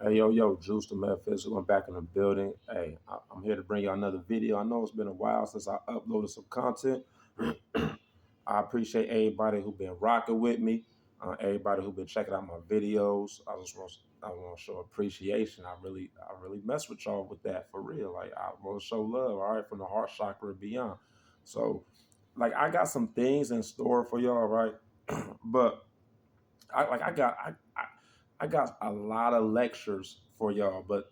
Hey, yo, Juice the Metaphysical. I'm back in the building. Hey, I'm here to bring you another video. I know it's been a while since I uploaded some content. I appreciate everybody who been rocking with me, everybody who been checking out my videos. I want to show appreciation. I really mess with y'all with that for real. Like I want to show love, all right, from the heart chakra and beyond. So, like I got some things in store for y'all, right? But I got a lot of lectures for y'all, but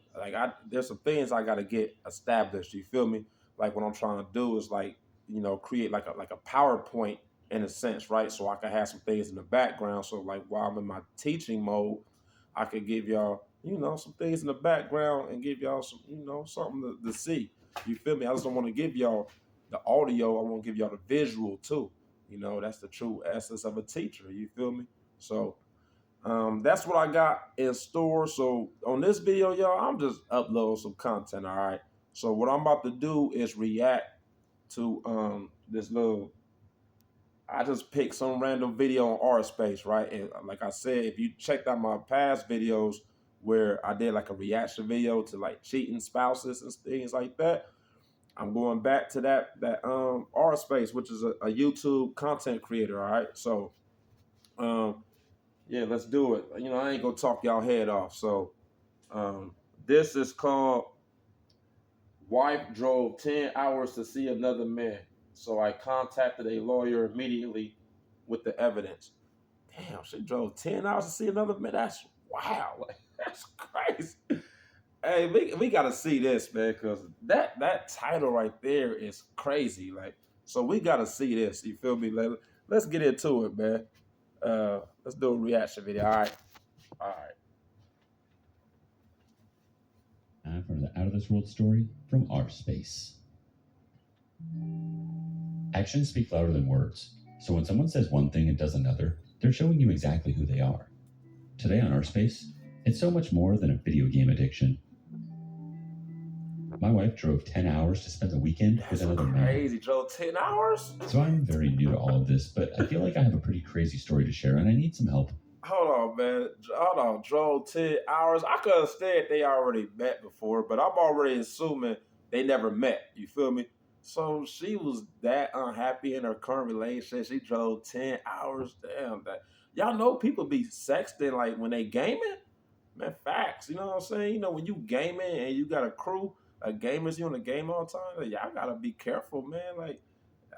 there's some things I gotta get established. You feel me? Like what I'm trying to do is create like a PowerPoint in a sense, right? So I can have some things in the background. So like while I'm in my teaching mode, I could give y'all, some things in the background and give y'all some, something to see. You feel me? I just don't want to give y'all the audio. I want to give y'all the visual too. That's the true essence of a teacher. You feel me? So that's what I got in store. So on this video, y'all, I'm just uploading some content. All right. So what I'm about to do is react to this little. I just picked some random video on R Space, right? And like I said, if you checked out my past videos where I did like a reaction video to like cheating spouses and things like that, I'm going back to that R Space, which is a YouTube content creator. All right. So um yeah, let's do it. I ain't gonna talk y'all head off. So um, this is called "Wife Drove 10 Hours to See Another Man." So I contacted a lawyer immediately with the evidence. Damn, she drove 10 hours to see another man. That's wow. Like, that's crazy. Hey, we gotta see this, man, because that title right there is crazy. Like, so we gotta see this. You feel me? Let's get into it, man. Let's do a reaction video. All right. All right. For the Out of This World story from R Space. Actions speak louder than words, so when someone says one thing and does another, they're showing you exactly who they are. Today on R Space, it's so much more than a video game addiction. My wife drove 10 hours to spend the weekend with another man. Crazy, drove 10 hours? So I'm very new to all of this, but I feel like I have a pretty crazy story to share and I need some help. Hold on, man. Hold on. Drove 10 hours. I could have said they already met before, but I'm already assuming they never met. You feel me? So she was that unhappy in her current relationship. She drove 10 hours. Damn, that. Y'all know people be sexting like when they gaming? Man, facts. You know what I'm saying? When you gaming and you got a crew of gamers, you on the game all the time, like, y'all gotta be careful, man. Like,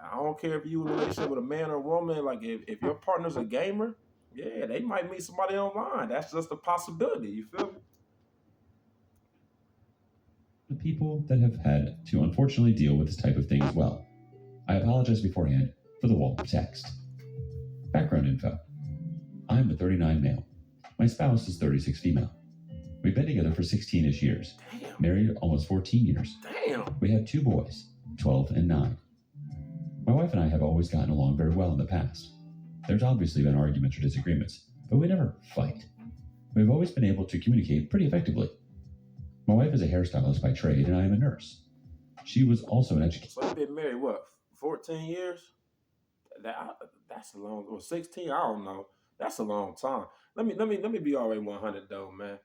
I don't care if you in a relationship with a man or a woman. Like, if your partner's a gamer, yeah, they might meet somebody online. That's just a possibility. You feel me? The people that have had to unfortunately deal with this type of thing as well. I apologize beforehand for the wall of text. Background info. I'm a 39 male. My spouse is 36 female. We've been together for 16-ish years. Damn. Married almost 14 years. Damn. We have 2 boys, 12 and 9. My wife and I have always gotten along very well in the past. There's obviously been arguments or disagreements, but we never fight. We've always been able to communicate pretty effectively. My wife is a hairstylist by trade, and I am a nurse. She was also an educator. So you've been married, what, 14 years? That's a long, or 16, I don't know. That's a long time. Let me be all the way 100 though, man.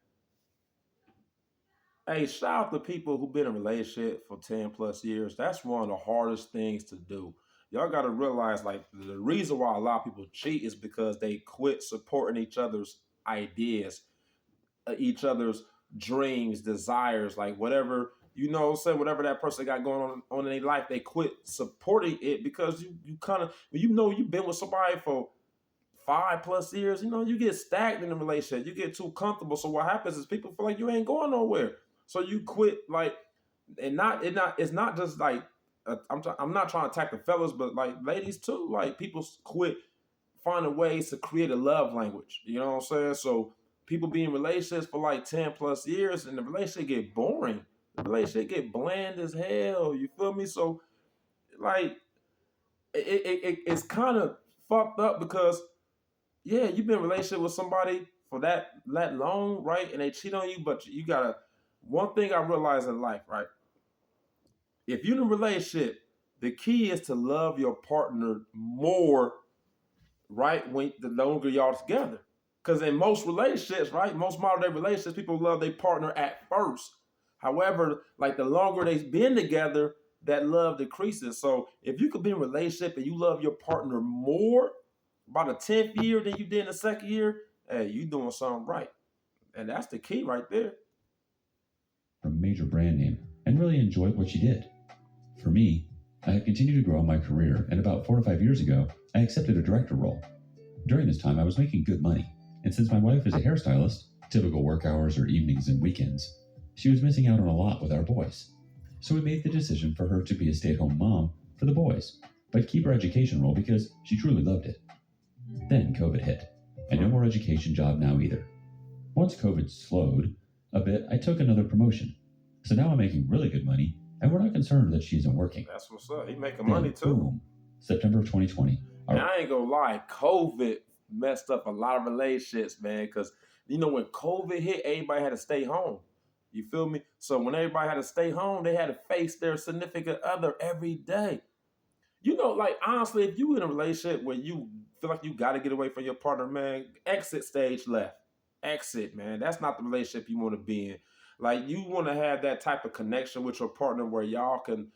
Hey, shout out to people who've been in a relationship for 10 plus years. That's one of the hardest things to do. Y'all got to realize, like, the reason why a lot of people cheat is because they quit supporting each other's ideas, each other's dreams, desires, like whatever, what I'm saying, whatever that person got going on in their life, they quit supporting it because you kind of, when you've been with somebody for 5 plus years, you get stagnant in a relationship. You get too comfortable. So what happens is people feel like you ain't going nowhere. So you quit, like, it's not just like I'm not trying to attack the fellas, but like ladies too. Like people quit finding ways to create a love language. You know what I'm saying? So people be in relationships for like 10 plus years, and the relationship get boring. The relationship get bland as hell. You feel me? So like it's kind of fucked up because yeah, you've been in a relationship with somebody for that long, right? And they cheat on you, but you gotta. One thing I realize in life, right? If you're in a relationship, the key is to love your partner more, right? When the longer y'all together, Because in most relationships, right, most modern day relationships, people love their partner at first. However, like the longer they've been together, that love decreases. So if you could be in a relationship and you love your partner more by the 10th year than you did in the second year, hey, you doing something right. And that's the key right there. From a major brand name and really enjoyed what she did. For me, I have continued to grow in my career, and about 4 to 5 years ago, I accepted a director role. During this time, I was making good money, and since my wife is a hairstylist, typical work hours are evenings and weekends, she was missing out on a lot with our boys. So we made the decision for her to be a stay-at-home mom for the boys, but keep her education role because she truly loved it. Then COVID hit, and no more education job now either. Once COVID slowed a bit, I took another promotion. So now I'm making really good money, and we're not concerned that she isn't working. That's what's up. He making money too. Boom, September of 2020. And I ain't gonna lie, COVID messed up a lot of relationships, man, because you know when COVID hit, everybody had to stay home. You feel me? So when everybody had to stay home, they had to face their significant other every day. You know, like honestly, if you in a relationship where you feel like you got to get away from your partner, man, exit stage left. Exit, man. That's not the relationship you want to be in. Like you want to have that type of connection with your partner where y'all can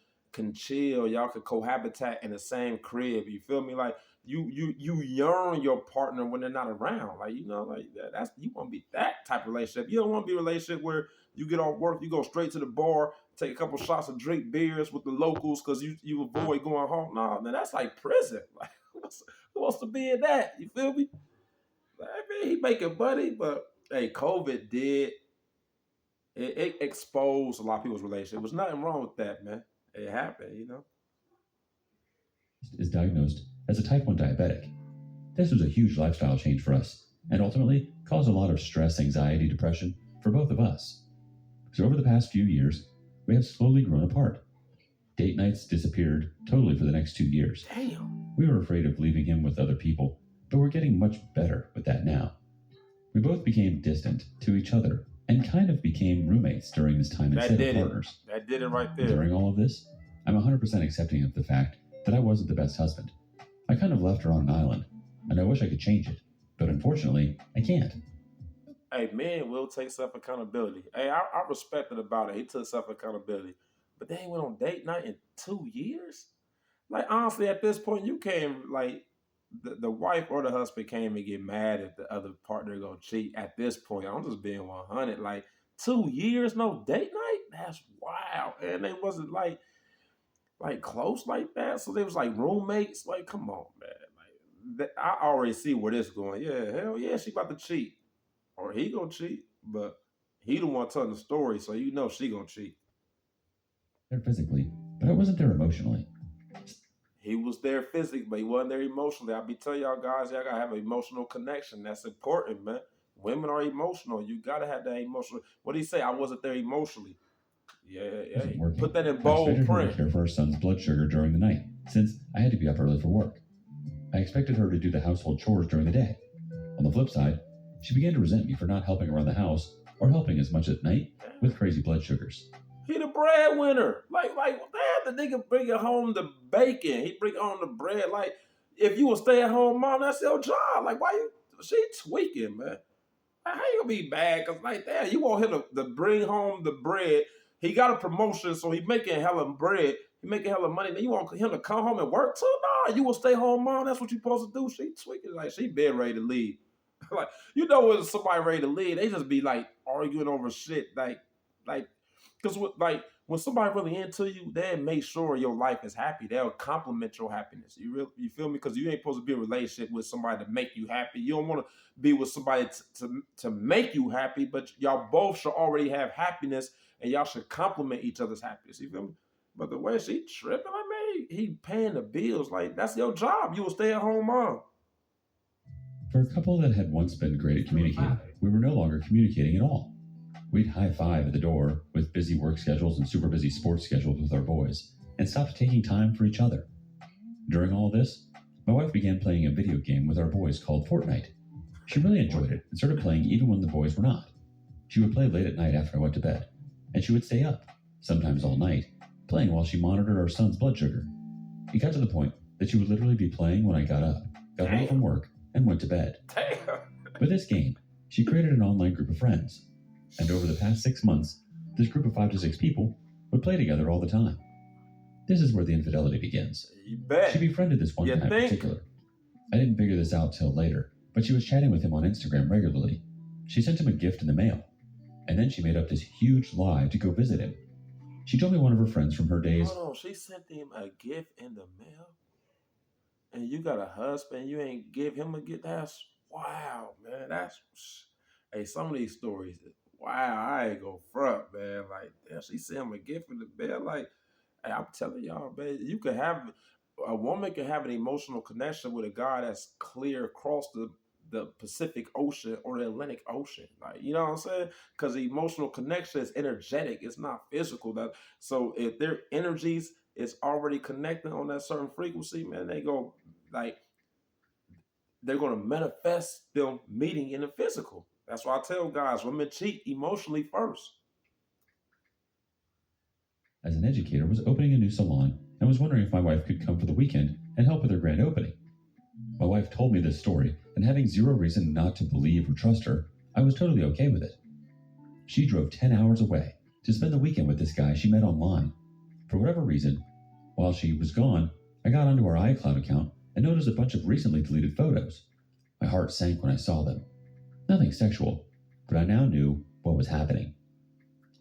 chill, y'all can cohabitate in the same crib. You feel me? Like you yearn your partner when they're not around. Like you know, like that's you want to be that type of relationship. You don't want to be a relationship where you get off work, you go straight to the bar, take a couple shots and drink beers with the locals because you avoid going home. No, man, that's like prison. Like who wants to be in that? You feel me? I mean, he making money, but hey, COVID did it exposed a lot of people's relationship. There's nothing wrong with that, man. It happened, you know. Is diagnosed as a type 1 diabetic. This was a huge lifestyle change for us, and ultimately caused a lot of stress, anxiety, depression for both of us. So over the past few years, we have slowly grown apart. Date nights disappeared totally for the next 2 years. Damn. We were afraid of leaving him with other people, but we're getting much better with that now. We both became distant to each other and kind of became roommates during this time instead of partners. That did it right there. During all of this, I'm 100% accepting of the fact that I wasn't the best husband. I kind of left her on an island, and I wish I could change it, but unfortunately, I can't. Hey, men will take self-accountability. Hey, I respected about it. He took self-accountability. But they ain't went on date night in 2 years? Like, honestly, at this point, you can't, like, the wife or the husband can't even get mad if the other partner gonna cheat at this point. I'm just being 100. Like, 2 years, no date night? That's wild. And they wasn't, like close like that. So they was, like, roommates. Like, come on, man. Like, I already see where this going. Yeah, hell yeah, she about to cheat. Or he gonna cheat, but he the one telling the story, so you know she gonna cheat. There physically, but I wasn't there emotionally. He was there physically, but he wasn't there emotionally. I be telling y'all guys, y'all gotta have an emotional connection. That's important, man. Women are emotional. You gotta have that emotional. What did he say? I wasn't there emotionally. Yeah. Put that in bold print. I expected her to care for our son's blood sugar during the night, since I had to be up early for work. I expected her to do the household chores during the day. On the flip side, she began to resent me for not helping around the house or helping as much at night with crazy blood sugars. He the breadwinner. Like, damn, the nigga bring home the bacon. He bring home the bread. Like, if you a stay-at-home mom, that's your job. Like, why you, she tweaking, man. How you gonna be bad? Cause like, damn, you want him to bring home the bread. He got a promotion, so he making hella bread. He making hella money. Then you want him to come home and work too? Nah, you a stay-home mom. That's what you supposed to do. She tweaking. Like, she been ready to leave. Like, you know when somebody ready to leave, they just be like arguing over shit, like, because like when somebody really into you, they make sure your life is happy. They'll compliment your happiness. You feel me? Because you ain't supposed to be in a relationship with somebody to make you happy. You don't want to be with somebody to make you happy, but y'all both should already have happiness, and y'all should compliment each other's happiness. You feel me? But the way she tripping, like, man, he paying the bills. Like, that's your job. You a stay-at-home mom. For a couple that had once been great at communicating, we were no longer communicating at all. We'd high-five at the door with busy work schedules and super busy sports schedules with our boys, and stopped taking time for each other. During all this, my wife began playing a video game with our boys called Fortnite. She really enjoyed it and started playing even when the boys were not. She would play late at night after I went to bed, and she would stay up, sometimes all night, playing while she monitored our son's blood sugar. It got to the point that she would literally be playing when I got up, got home from work, and went to bed. Damn. With this game, she created an online group of friends, and over the past 6 months, this group of 5 to 6 people would play together all the time. This is where the infidelity begins. You bet. She befriended this one You guy in think? particular. I didn't figure this out till later, but she was chatting with him on Instagram regularly. She sent him a gift in the mail, and then she made up this huge lie to go visit him. She told me one of her friends from her days. Hold on, she sent him a gift in the mail, and you got a husband, you ain't give him a gift. That's wow, man. That's hey, some of these stories. Wow, I ain't go front, man. Like, damn, she sent him a gift in the mail. Like, hey, I'm telling y'all, man, you could have a woman can have an emotional connection with a guy that's clear across the Pacific Ocean or the Atlantic Ocean. Like, you know what I'm saying? Because the emotional connection is energetic, it's not physical. That so if their energies is already connected on that certain frequency, man, they go like they're gonna manifest them meeting in the physical. That's why I tell guys, women cheat emotionally first. As an educator, was opening a new salon and was wondering if my wife could come for the weekend and help with her grand opening. My wife told me this story, and having zero reason not to believe or trust her, I was totally okay with it. She drove 10 hours away to spend the weekend with this guy she met online. For whatever reason, while she was gone, I got onto our iCloud account and noticed a bunch of recently deleted photos. My heart sank when I saw them. Nothing sexual, but I now knew what was happening.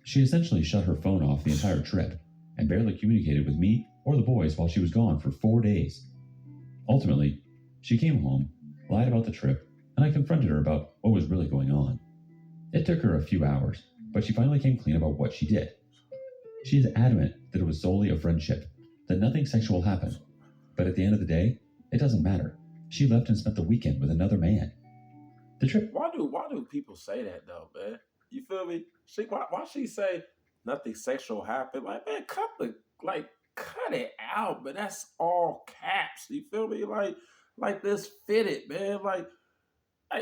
She essentially shut her phone off the entire trip and barely communicated with me or the boys while she was gone for 4 days. Ultimately, she came home, lied about the trip, and I confronted her about what was really going on. It took her a few hours, but she finally came clean about what she did. She is adamant that it was solely a friendship, that nothing sexual happened. But at the end of the day, it doesn't matter. She left and spent the weekend with another man. The trip. Why do people say that though, man? You feel me? Why she say nothing sexual happened? Like, man, cut it out, man. That's all caps. You feel me? Like this fitted, man. Like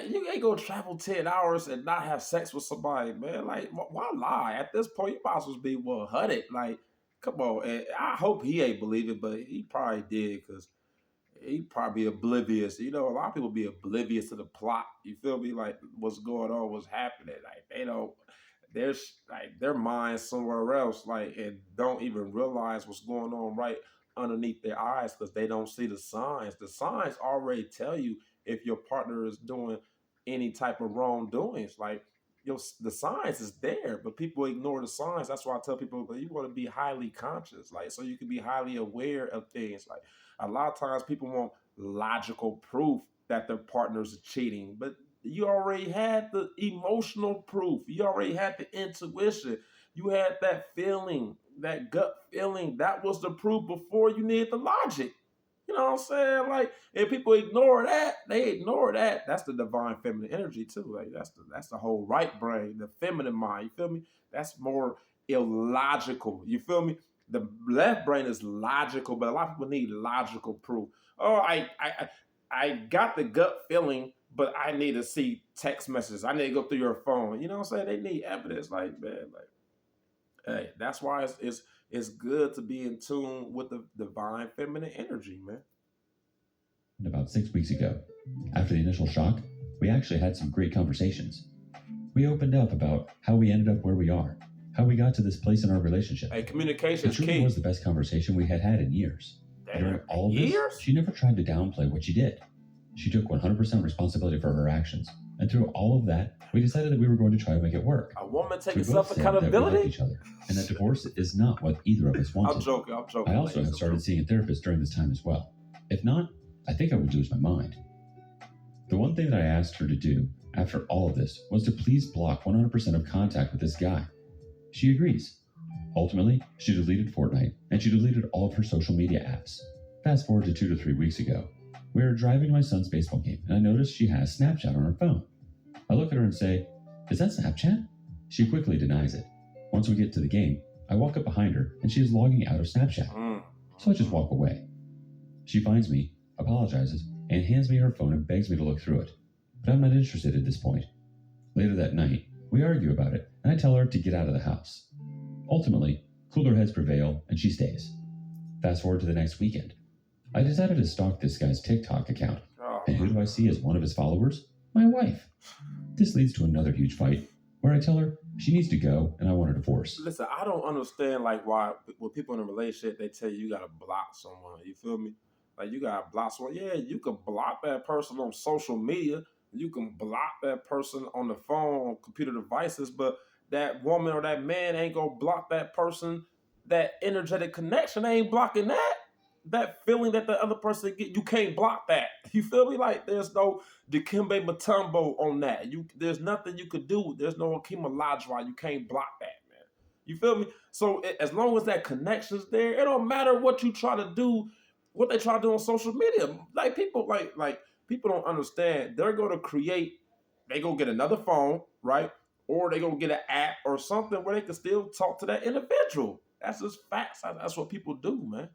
you ain't gonna travel 10 hours and not have sex with somebody, man. Like, why lie? At this point, you might as well be 100. Like, come on. And I hope he ain't believe it, but he probably did because he probably oblivious. You know, a lot of people be oblivious to the plot. You feel me? Like, what's going on, what's happening. Like, they don't, there's like their mind somewhere else, like, and don't even realize what's going on right underneath their eyes because they don't see the signs. The signs already tell you if your partner is doing any type of wrongdoings. Like, the signs is there, but people ignore the signs. That's why I tell people that you want to be highly conscious, like, so you can be highly aware of things. Like, a lot of times people want logical proof that their partners are cheating, but you already had the emotional proof. You already had the intuition. You had that feeling, that gut feeling. That was the proof before you needed the logic. You know what I'm saying? Like, if people ignore that, they ignore that. That's the divine feminine energy too. Like, that's the whole right brain, the feminine mind. You feel me? That's more illogical. You feel me? The left brain is logical, but a lot of people need logical proof. Oh, I got the gut feeling, but I need to see text messages. I need to go through your phone. You know what I'm saying? They need evidence. Like, man, like, hey, that's why it's good to be in tune with the divine feminine energy, man. About 6 weeks ago, after the initial shock, we actually had some great conversations. We opened up about how we ended up where we are, how we got to this place in our relationship. Hey, communication It is truly key. was the best conversation we had in years. During all of this, she never tried to downplay what she did. She took 100% responsibility for her actions. And through all of that, we decided that we were going to try to make it work. A woman taking We both said that we liked self-accountability? each other, and that divorce is not what either of us wanted. I'm joking. I also have started seeing a therapist during this time as well. If not, I think I would lose my mind. The one thing that I asked her to do after all of this was to please block 100% of contact with this guy. She agrees. Ultimately, she deleted Fortnite, and she deleted all of her social media apps. Fast forward to 2 to 3 weeks ago. We were driving to my son's baseball game, and I noticed she has Snapchat on her phone. I look at her and say, "Is that Snapchat?" She quickly denies it. Once we get to the game, I walk up behind her, and she is logging out of Snapchat. So I just walk away. She finds me, apologizes, and hands me her phone and begs me to look through it. But I'm not interested at this point. Later that night, we argue about it, and I tell her to get out of the house. Ultimately, cooler heads prevail, and she stays. Fast forward to the next weekend. I decided to stalk this guy's TikTok account. And who do I see as one of his followers? My wife. This leads to another huge fight where I tell her she needs to go and I want a divorce. Listen, I don't understand like why when people in a relationship they tell you gotta block someone. You feel me? Like you gotta block someone. Yeah, you can block that person on social media. You can block that person on the phone, on computer devices, but that woman or that man ain't gonna block that person. That energetic connection they ain't blocking that. That feeling that the other person get, you can't block that. You feel me? Like there's no Dikembe Mutombo on that. There's nothing you could do. There's no Hakeem Olajuwon. You can't block that, man. You feel me? So as long as that connection's there, it don't matter what you try to do, what they try to do on social media. Like people, like people don't understand. They're gonna create. They go get another phone, right? Or they gonna get an app or something where they can still talk to that individual. That's just facts. That's what people do, man.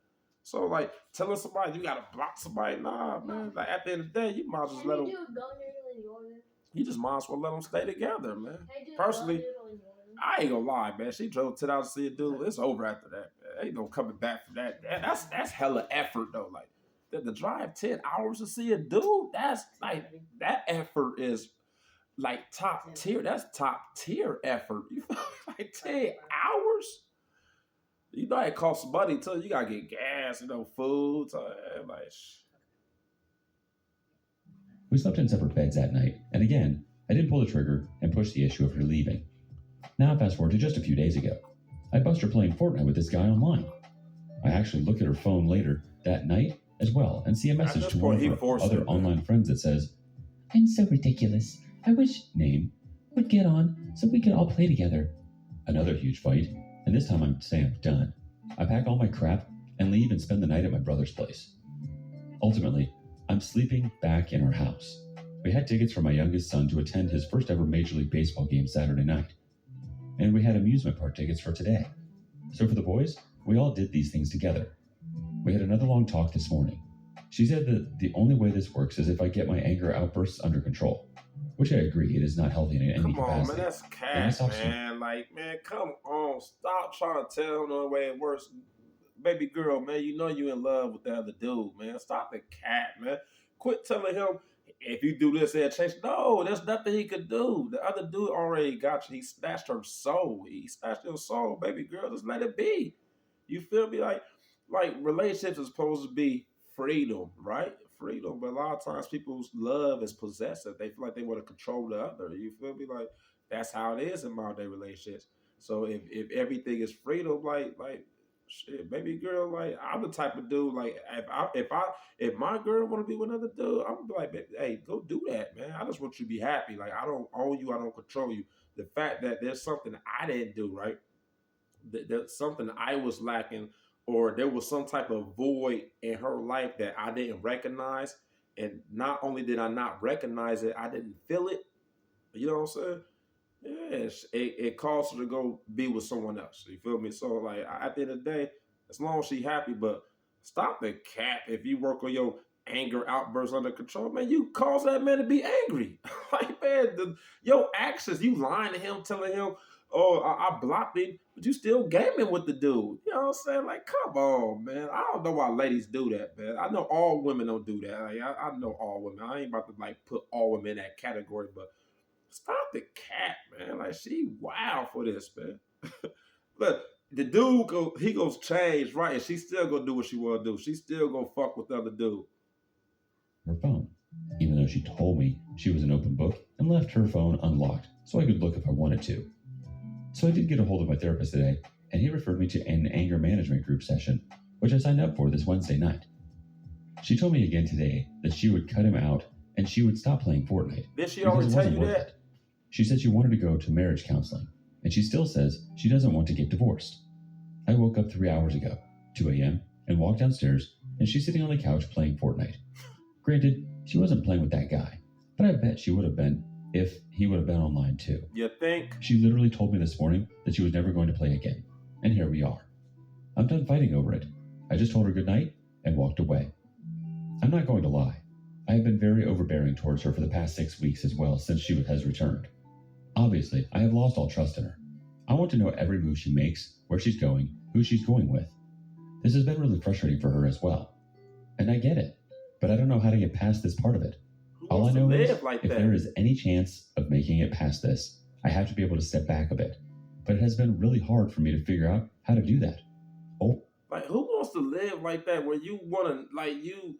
So like telling somebody you gotta block somebody, nah, man. Like at the end of the day, you might as well let them. You just might as well let them stay together, man. Personally, I ain't gonna lie, man. She drove 10 hours to see a dude. It's over after that, man. Ain't no coming back from that. That's hella effort though. Like the drive 10 hours to see a dude. That's like that effort is like top tier. That's top tier effort. You like 10 hours. You know it costs money too. You gotta get gas, food. So, like, We slept in separate beds that night, and again, I didn't pull the trigger and push the issue of her leaving. Now fast forward to just a few days ago. I bust her playing Fortnite with this guy online. I actually look at her phone later that night as well and see a message to one of her other online friends that says, "I'm so ridiculous. I wish name would get on so we could all play together." Another huge fight, and this time I'm saying I'm done. I pack all my crap and leave and spend the night at my brother's place. Ultimately, I'm sleeping back in our house. We had tickets for my youngest son to attend his first ever Major League Baseball game Saturday night. And we had amusement park tickets for today. So for the boys, we all did these things together. We had another long talk this morning. She said that the only way this works is if I get my anger outbursts under control. Which I agree, it is not healthy in any capacity. Come on, man, that's cat, man. Like, man, come on. Stop trying to tell him the way it works. Baby girl, man, you know you in love with the other dude, man. Stop the cat, man. Quit telling him, if you do this, it'll change. No, there's nothing he could do. The other dude already got you. He snatched her soul. He snatched your soul, baby girl. Just let it be. You feel me? Like relationships is supposed to be freedom, right? Freedom. But a lot of times people's love is possessive. They feel like they want to control the other. You feel me? Like that's how it is in modern day relationships. So if everything is freedom, like shit, baby girl, like I'm the type of dude. Like if my girl want to be with another dude, I'm gonna be like, hey, go do that, man. I just want you to be happy. Like I don't own you, I don't control you. The fact that there's something I didn't do right, there's something I was lacking, or there was some type of void in her life that I didn't recognize, and not only did I not recognize it, I didn't feel it. You know what I'm saying? Yes, it caused her to go be with someone else. You feel me? So like at the end of the day, as long as she happy, but stop the cap. If you work on your anger outbursts under control, man, you cause that man to be angry. Like man, your actions, you lying to him, telling him, "Oh, I blocked him," but you still gaming with the dude. You know what I'm saying? Like, come on, man. I don't know why ladies do that, man. I know all women don't do that. Like, I know all women. I ain't about to like put all women in that category, but stop the cat, man. Like she wild for this, man. But the dude he goes change, right? And she still gonna do what she wanna do. She still gonna fuck with the other dude. Her phone, even though she told me she was an open book and left her phone unlocked so I could look if I wanted to. So I did get a hold of my therapist today, and he referred me to an anger management group session, which I signed up for this Wednesday night. She told me again today that she would cut him out and she would stop playing Fortnite. Did she already tell you that? She said she wanted to go to marriage counseling, and she still says she doesn't want to get divorced. I woke up 3 hours ago, 2 a.m., and walked downstairs, and she's sitting on the couch playing Fortnite. Granted, she wasn't playing with that guy, but I bet she would have been if he would have been online too. You think? She literally told me this morning that she was never going to play again, and here we are. I'm done fighting over it. I just told her good night and walked away. I'm not going to lie. I have been very overbearing towards her for the past 6 weeks as well since she has returned. Obviously, I have lost all trust in her. I want to know every move she makes, where she's going, who she's going with. This has been really frustrating for her as well. And I get it, but I don't know how to get past this part of it. All wants I to know is, live like if there that? is any chance of making it past this, I have to be able to step back a bit. But it has been really hard for me to figure out how to do that. Oh, Like, who wants to live like that? Where you want to, like, you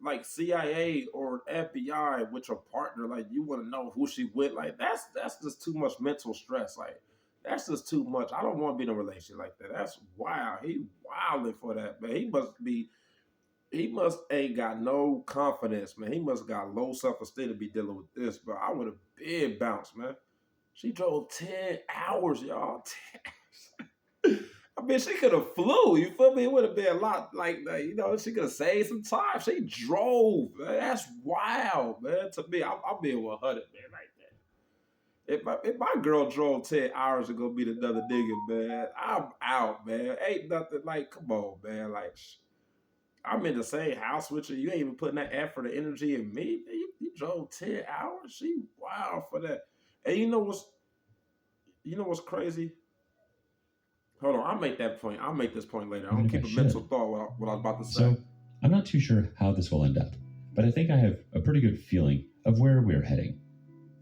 like CIA or FBI with your partner, like you want to know who she with. Like, that's just too much mental stress. Like, that's just too much. I don't want to be in a relationship like that. That's wild. He wilding for that, man. He must ain't got no confidence, man. He must got low self esteem to be dealing with this. But I would have been bounced, man. She drove 10 hours, y'all. 10 I mean, she could have flew. You feel me? It would have been a lot she could have saved some time. She drove. Man. That's wild, man. To me, I'm being 100, man, like that. If my girl drove 10 hours to go meet another nigga, man, I'm out, man. Ain't nothing like, come on, man. Like, I'm in the same house with you. You ain't even putting that effort and energy in me. Man, you drove 10 hours. She wild for that. And you know what's crazy? Hold on, I'll make that point. I'll make this point later. I'm even gonna if I keep a should. mental thought what I was about to say. So, I'm not too sure how this will end up, but I think I have a pretty good feeling of where we're heading.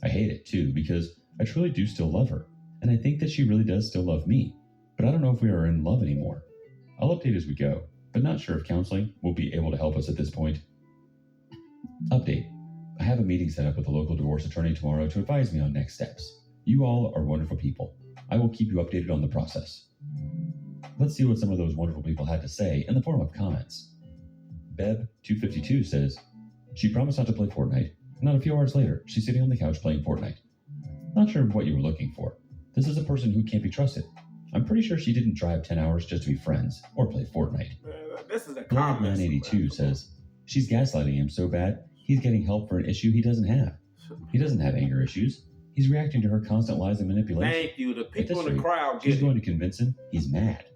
I hate it too, because I truly do still love her, and I think that she really does still love me, but I don't know if we are in love anymore. I'll update as we go, but not sure if counseling will be able to help us at this point. Update. I have a meeting set up with a local divorce attorney tomorrow to advise me on next steps. You all are wonderful people. I will keep you updated on the process. Let's see what some of those wonderful people had to say in the form of comments. Beb252 says, she promised not to play Fortnite. Not a few hours later, she's sitting on the couch playing Fortnite. Not sure what you were looking for. This is a person who can't be trusted. I'm pretty sure she didn't drive 10 hours just to be friends or play Fortnite. Man, this is a Blood comment. 982 says, she's gaslighting him so bad, he's getting help for an issue he doesn't have. He doesn't have anger issues. He's reacting to her constant lies and manipulation. Thank you. The At people this in the rate, crowd she's get going it. to convince him he's mad.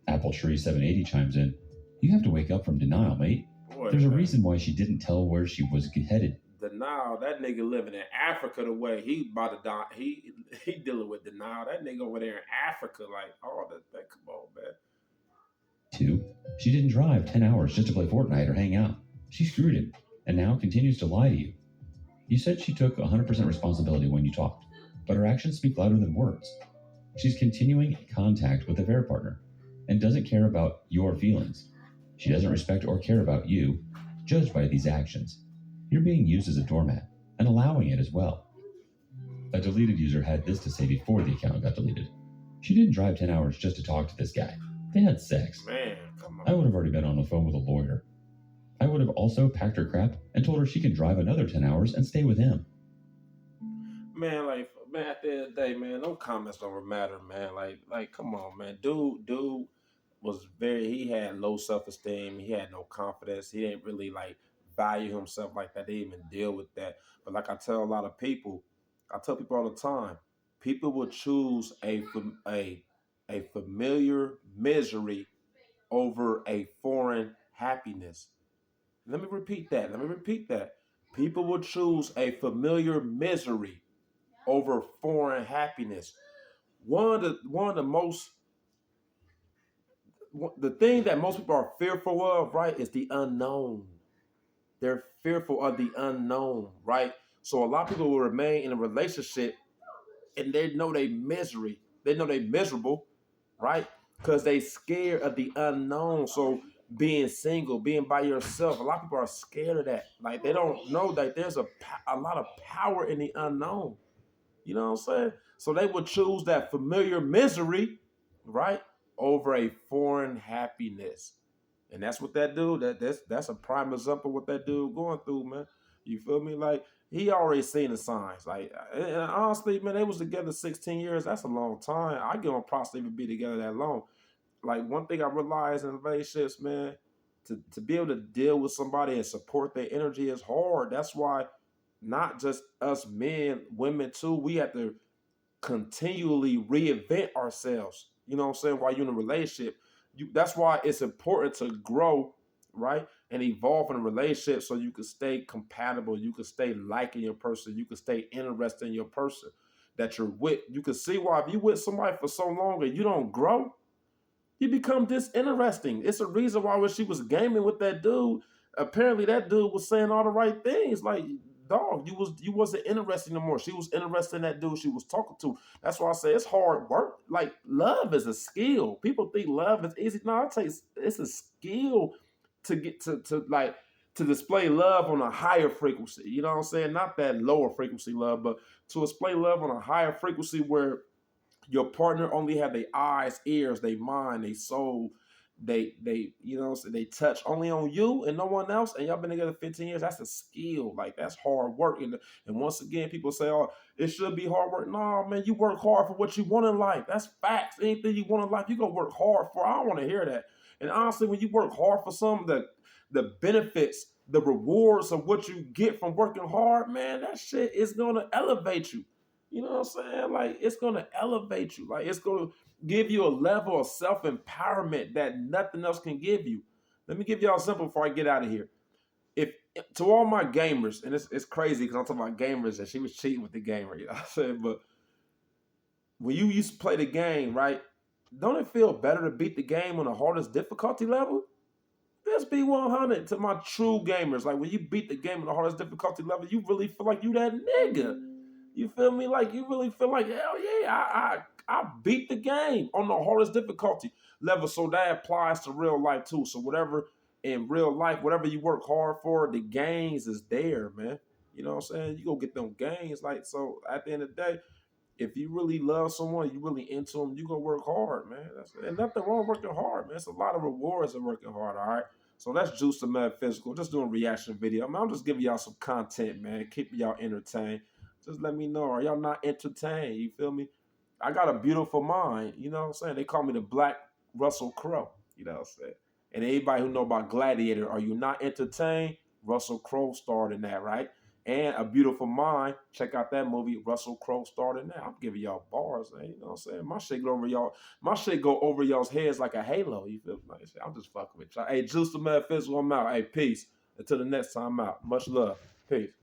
Appletree780 chimes in, you have to wake up from denial, mate. Boy, There's a man. reason why she didn't tell where she was headed. Denial. That nigga living in Africa the way he about to die. He dealing with denial. That nigga over there in Africa, like, oh, that come on, man. 2. She didn't drive 10 hours just to play Fortnite or hang out. She screwed him, and now continues to lie to you. You said she took 100% responsibility when you talked, but her actions speak louder than words. She's continuing contact with a affair partner and doesn't care about your feelings. She doesn't respect or care about you, judged by these actions. You're being used as a doormat and allowing it as well. A deleted user had this to say before the account got deleted. She didn't drive 10 hours just to talk to this guy. They had sex. Man, come on. I would have already been on the phone with a lawyer. I would have also packed her crap and told her she can drive another 10 hours and stay with him. Man, like, man, at the end of the day, man, no comments don't matter, man. Like, come on, man. Dude was he had low self-esteem. He had no confidence. He didn't really, like, value himself like that. They didn't even deal with that. But like I tell a lot of people, I tell people all the time, people will choose a familiar misery over a foreign happiness. Let me repeat that. People will choose a familiar misery over foreign happiness. The thing that most people are fearful of, right, is the unknown. They're fearful of the unknown, right? So a lot of people will remain in a relationship and they know they misery. They know they miserable, right? Because they scared of the unknown. So being single, being by yourself, a lot of people are scared of that. Like, they don't know that there's a lot of power in the unknown. You know what I'm saying? So they would choose that familiar misery, right, over a foreign happiness. And that's what that dude, that's a prime example of what that dude going through, man. You feel me? Like, he already seen the signs. Like, and honestly, man, they was together 16 years. That's a long time. I give them props to even be together that long. Like, one thing I realized in relationships, man, to be able to deal with somebody and support their energy is hard. That's why not just us men, women too, we have to continually reinvent ourselves. You know what I'm saying? While you're in a relationship, that's why it's important to grow, right, and evolve in a relationship so you can stay compatible, you can stay liking your person, you can stay interested in your person that you're with. You can see why if you with somebody for so long and you don't grow, you become disinteresting. It's a reason why when she was gaming with that dude, apparently that dude was saying all the right things. Like, dog, you wasn't interested no more. She was interested in that dude she was talking to. That's why I say it's hard work. Like, love is a skill. People think love is easy. No, it's a skill to get to like to display love on a higher frequency. You know what I'm saying? Not that lower frequency love, but to display love on a higher frequency where your partner only have their eyes, ears, their mind, their soul, they you know, so they touch only on you and no one else, and y'all been together 15 years. That's a skill. Like, that's hard work. And once again, people say, oh, it should be hard work. No, man, you work hard for what you want in life. That's facts. Anything you want in life, you gonna work hard for. I don't want to hear that. And honestly, when you work hard for something, the benefits, the rewards of what you get from working hard, man, that shit is gonna elevate you. You know what I'm saying? Like, it's gonna elevate you. Like, it's gonna give you a level of self-empowerment that nothing else can give you. Let me give y'all a simple before I get out of here. If To all my gamers, and it's crazy because I'm talking about gamers and she was cheating with the gamer, you know what I'm saying? But when you used to play the game, right? Don't it feel better to beat the game on the hardest difficulty level? Let's be 100 to my true gamers. Like, when you beat the game on the hardest difficulty level, you really feel like you that nigga. You feel me? Like, you really feel like, hell yeah, I beat the game on the hardest difficulty level. So that applies to real life too. So whatever in real life, whatever you work hard for, the gains is there, man. You know what I'm saying? You go get them gains. Like, so at the end of the day, if you really love someone, you really into them, you gonna work hard, man. And nothing wrong with working hard, man. It's a lot of rewards in working hard, all right? So that's Juice the Metaphysical. Just doing a reaction video. I mean, I'm just giving y'all some content, man. Keeping y'all entertained. Just let me know. Are y'all not entertained? You feel me? I got a beautiful mind. You know what I'm saying? They call me the Black Russell Crowe. You know what I'm saying? And anybody who know about Gladiator, are you not entertained? Russell Crowe starred in that, right? And A Beautiful Mind. Check out that movie. Russell Crowe starred in that. I'm giving y'all bars, man. You know what I'm saying? My shit go over y'all's heads like a halo. You feel me? I'm just fucking with y'all. Hey, Juice the Metaphysical, I'm out. Hey, peace. Until the next time, I'm out. Much love. Peace.